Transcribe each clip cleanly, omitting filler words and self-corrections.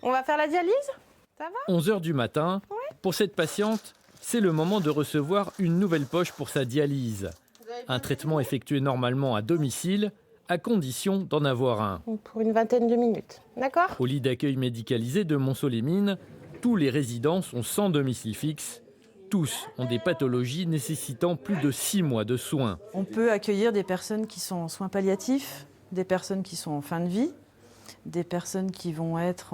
On va faire la dialyse? Ça va? 11 h du matin, pour cette patiente, c'est le moment de recevoir une nouvelle poche pour sa dialyse. Un traitement effectué normalement à domicile, à condition d'en avoir un. Pour une vingtaine de minutes, d'accord? Au lit d'accueil médicalisé de Montceau-les-Mines, tous les résidents sont sans domicile fixe. Tous ont des pathologies nécessitant plus de 6 mois de soins. On peut accueillir des personnes qui sont en soins palliatifs, des personnes qui sont en fin de vie, des personnes qui vont être,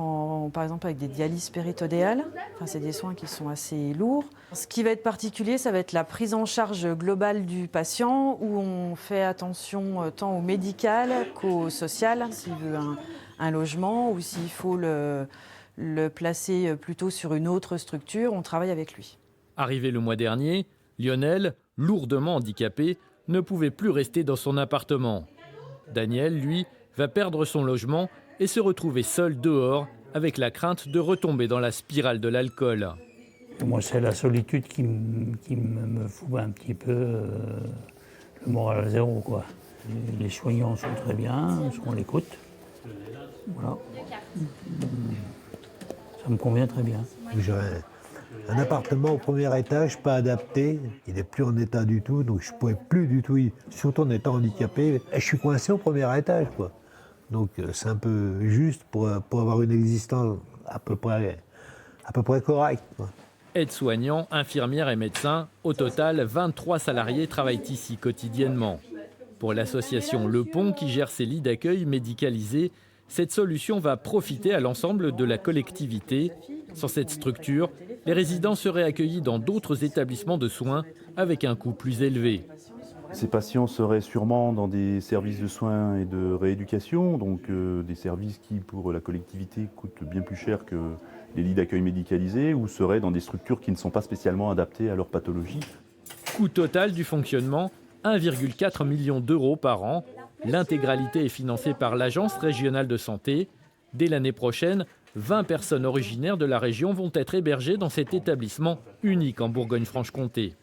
par exemple, avec des dialyses péritodéales. Enfin, c'est des soins qui sont assez lourds. Ce qui va être particulier, ça va être la prise en charge globale du patient, où on fait attention tant au médical qu'au social, s'il veut un logement ou s'il faut le placer plutôt sur une autre structure, on travaille avec lui. Arrivé le mois dernier, Lionel, lourdement handicapé, ne pouvait plus rester dans son appartement. Daniel, lui, va perdre son logement et se retrouver seul dehors avec la crainte de retomber dans la spirale de l'alcool. Moi, c'est la solitude qui me fout un petit peu le moral à zéro, quoi. Les soignants sont très bien, on l'écoute. Voilà. Ça me convient très bien. J'aurais un appartement au premier étage, pas adapté. Il n'est plus en état du tout, donc je ne pouvais plus du tout, surtout en étant handicapé. Et je suis coincé au premier étage, quoi. Donc c'est un peu juste pour avoir une existence à peu près correcte, quoi. Aides-soignants, infirmières et médecins, au total 23 salariés travaillent ici quotidiennement. Pour l'association Le Pont qui gère ces lits d'accueil médicalisés, cette solution va profiter à l'ensemble de la collectivité. Sans cette structure, les résidents seraient accueillis dans d'autres établissements de soins avec un coût plus élevé. Ces patients seraient sûrement dans des services de soins et de rééducation, donc des services qui, pour la collectivité, coûtent bien plus cher que les lits d'accueil médicalisés, ou seraient dans des structures qui ne sont pas spécialement adaptées à leur pathologie. Coût total du fonctionnement, 1,4 million d'euros par an. L'intégralité est financée par l'Agence régionale de santé. Dès l'année prochaine, 20 personnes originaires de la région vont être hébergées dans cet établissement unique en Bourgogne-Franche-Comté.